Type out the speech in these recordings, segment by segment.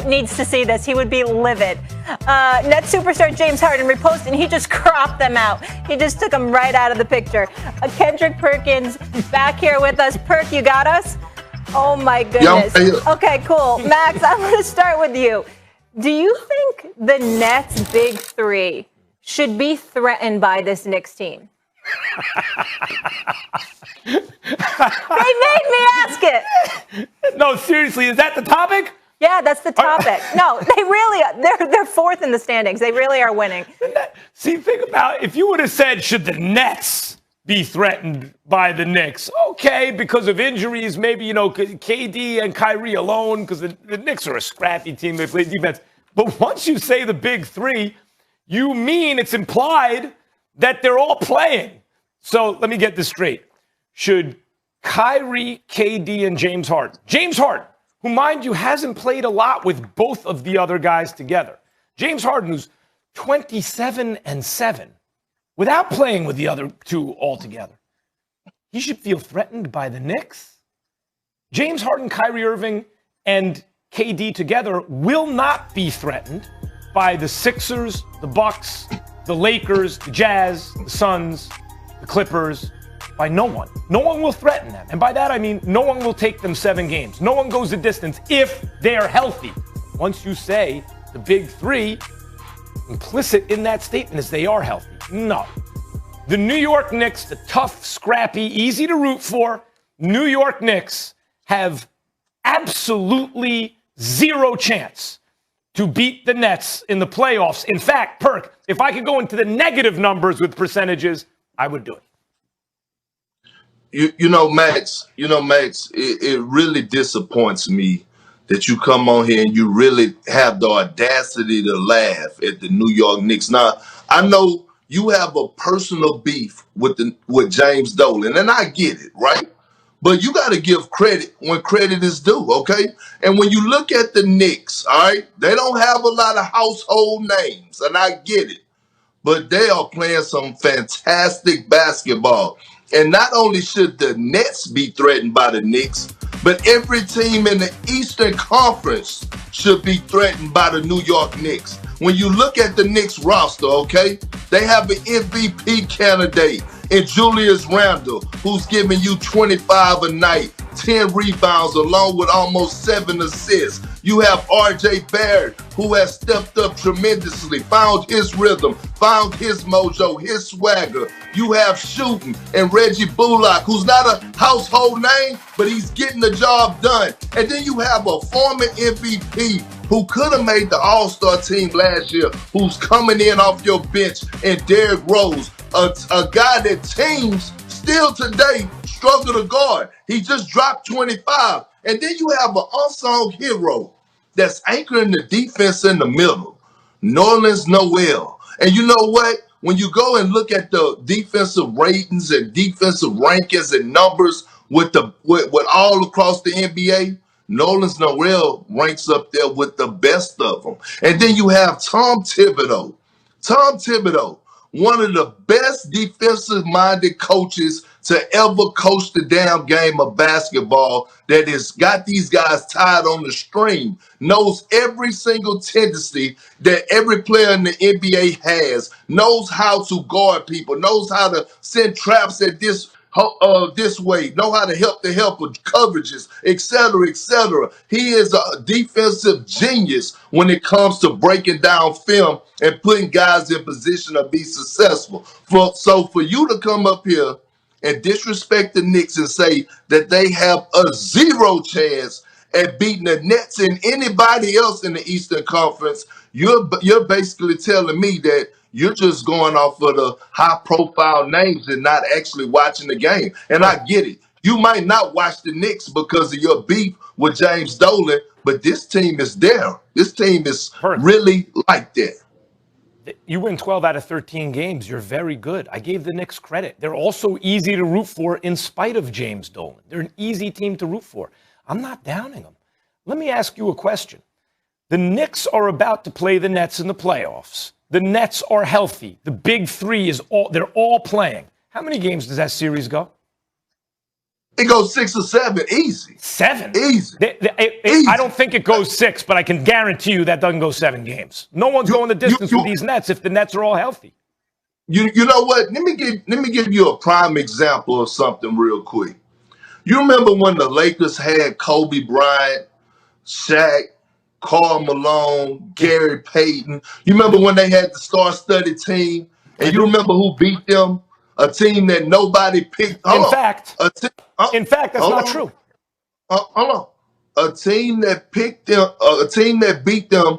needs to see this. He would be livid. Net superstar James Harden reposted, and he just cropped them out. He just took them right out of the picture. Kendrick Perkins back here with us. Perk, you got us? Oh, my goodness. Okay, cool. Max, I'm going to start with you. Do you think the Nets' big three should be threatened by this Knicks team? They made me ask it. No, seriously, is that the topic? Yeah, that's the topic. No, they're fourth in the standings. They really are winning. See, think about if you would have said, should the Nets be threatened by the Knicks? Okay, because of injuries, maybe, KD and Kyrie alone, because the Knicks are a scrappy team. They play defense. But once you say the big three, you mean it's implied that they're all playing. So let me get this straight. Should Kyrie, KD, and James Harden, who, mind you, hasn't played a lot with both of the other guys together. James Harden, who's 27-7, without playing with the other two altogether. He should feel threatened by the Knicks. James Harden, Kyrie Irving, and KD together will not be threatened by the Sixers, the Bucks, the Lakers, the Jazz, the Suns, the Clippers, by no one. No one will threaten them. And by that, I mean no one will take them 7 games. No one goes the distance if they're healthy. Once you say the big three, implicit in that statement is they are healthy. No. The New York Knicks, the tough, scrappy, easy to root for New York Knicks have absolutely zero chance to beat the Nets in the playoffs. In fact, Perk, if I could go into the negative numbers with percentages, I would do it. Max, it really disappoints me that you come on here and you really have the audacity to laugh at the New York Knicks. Now, I know you have a personal beef with James Dolan, and I get it, right? But you got to give credit when credit is due, okay? And when you look at the Knicks, all right, they don't have a lot of household names, and I get it. But they are playing some fantastic basketball. And not only should the Nets be threatened by the Knicks, but every team in the Eastern Conference should be threatened by the New York Knicks. When you look at the Knicks roster, okay, they have an MVP candidate in Julius Randle, who's giving you 25 a night, 10 rebounds, along with almost 7 assists. You have R.J. Barrett, who has stepped up tremendously, found his rhythm, found his mojo, his swagger. You have shooting and Reggie Bullock, who's not a household name, but he's getting the job done. And then you have a former MVP who could have made the All-Star team last year, who's coming in off your bench, and Derrick Rose, a guy that teams still today struggle to guard. He just dropped 25. And then you have an unsung hero that's anchoring the defense in the middle, Nerlens Noel. And you know what? When you go and look at the defensive ratings and defensive rankings and numbers with all across the NBA, Nerlens Noel ranks up there with the best of them. And then you have Tom Thibodeau. Tom Thibodeau, one of the best defensive-minded coaches to ever coach the damn game of basketball, that has got these guys tied on the string, knows every single tendency that every player in the NBA has, knows how to guard people, knows how to send traps at this way, know how to help the helper, coverages, etc., etc. He is a defensive genius when it comes to breaking down film and putting guys in position to be successful. So for you to come up here and disrespect the Knicks and say that they have a zero chance at beating the Nets and anybody else in the Eastern Conference, you're basically telling me that you're just going off of the high-profile names and not actually watching the game. And I get it. You might not watch the Knicks because of your beef with James Dolan, but this team is there. This team is really like that. You win 12 out of 13 games. You're very good. I gave the Knicks credit. They're also easy to root for in spite of James Dolan. They're an easy team to root for. I'm not downing them. Let me ask you a question. The Knicks are about to play the Nets in the playoffs. The Nets are healthy. The big three they're all playing. How many games does that series go? It goes 6 or 7, easy. 7? Easy. I Easy. don't think it goes 6, but I can guarantee you that doesn't go 7 games. No one's going the distance with these Nets if the Nets are all healthy. You know what? Let me give you a prime example of something real quick. You remember when the Lakers had Kobe Bryant, Shaq, Karl Malone, Gary Payton? You remember when they had the star-studded team? And you remember who beat them? A team that nobody picked. In fact, that's hold not on. true. Hold on. A team that picked them, a team that beat them,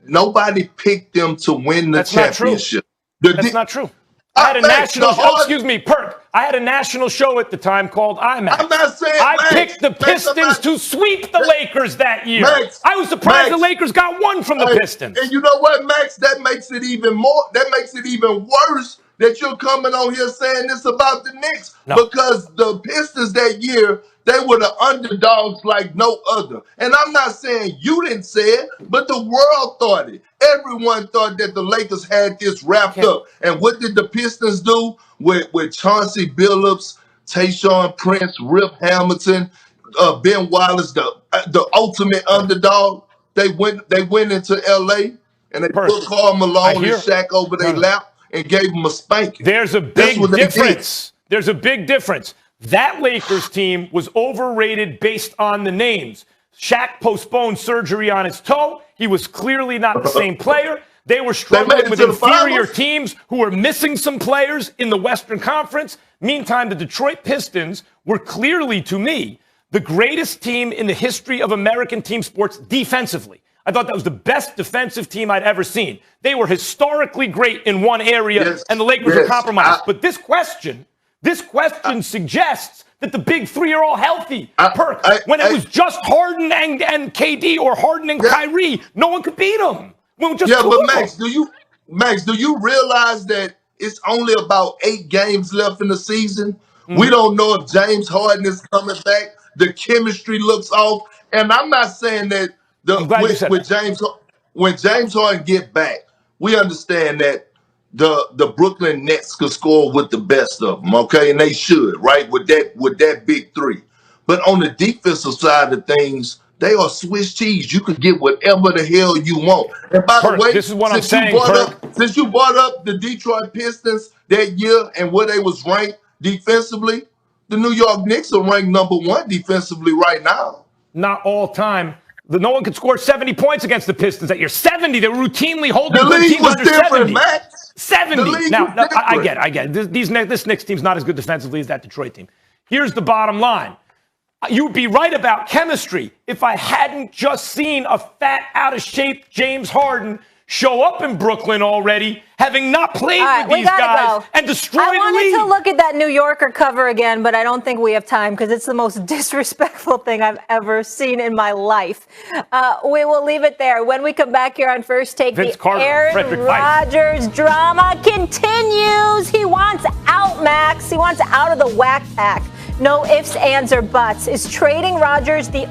nobody picked them to win the championship. That's not true. I had a national show. Excuse me, Perk. I had a national show at the time called IMAX. I'm not saying I picked the Pistons to sweep the Lakers that year. I was surprised the Lakers got one from the Pistons. And you know what, Max? That makes it even more. That makes it even worse that you're coming on here saying this about the Knicks, because the Pistons that year, they were the underdogs like no other. And I'm not saying you didn't say it, but the world thought it. Everyone thought that the Lakers had this wrapped up. And what did the Pistons do with Chauncey Billups, Tayshaun Prince, Rip Hamilton, Ben Wallace, the ultimate underdog? They went into LA and they put Karl Malone and Shaq over their lap and gave them a spanking. There's a big difference. There's a big difference. That Lakers team was overrated based on the names. Shaq postponed surgery on his toe. He was clearly not the same player. They were struggling with inferior teams who were missing some players in the Western Conference. Meantime, the Detroit Pistons were clearly, to me, the greatest team in the history of American team sports defensively. I thought that was the best defensive team I'd ever seen. They were historically great in one area, and the Lakers were compromised. But this question suggests that the big three are all healthy. When it was just Harden and KD or Harden and Kyrie, no one could beat them. But Max, do you realize that it's only about 8 games left in the season? We don't know if James Harden is coming back. The chemistry looks off, and I'm not saying that when James Harden get back, we understand that the Brooklyn Nets could score with the best of them, okay? And they should, right? With that big three. But on the defensive side of things, they are Swiss cheese. You could get whatever the hell you want. And by the way, this is what I'm saying, since you brought up the Detroit Pistons that year and where they was ranked defensively, the New York Knicks are ranked number 1 defensively right now. Not all time. No one could score 70 points against the Pistons that year. 70. They were routinely holding the league was different, Max. 70. Now, I get it. This Knicks team's not as good defensively as that Detroit team. Here's the bottom line. You'd be right about chemistry if I hadn't just seen a fat, out-of-shape James Harden show up in Brooklyn already, having not played with these guys and destroy the league. I wanted to look at that New Yorker cover again, but I don't think we have time because it's the most disrespectful thing I've ever seen in my life. We will leave it there. When we come back here on First Take, the Aaron Rodgers drama continues. He wants out, Max. He wants out of the whack pack. No ifs, ands, or buts. Is trading Rodgers the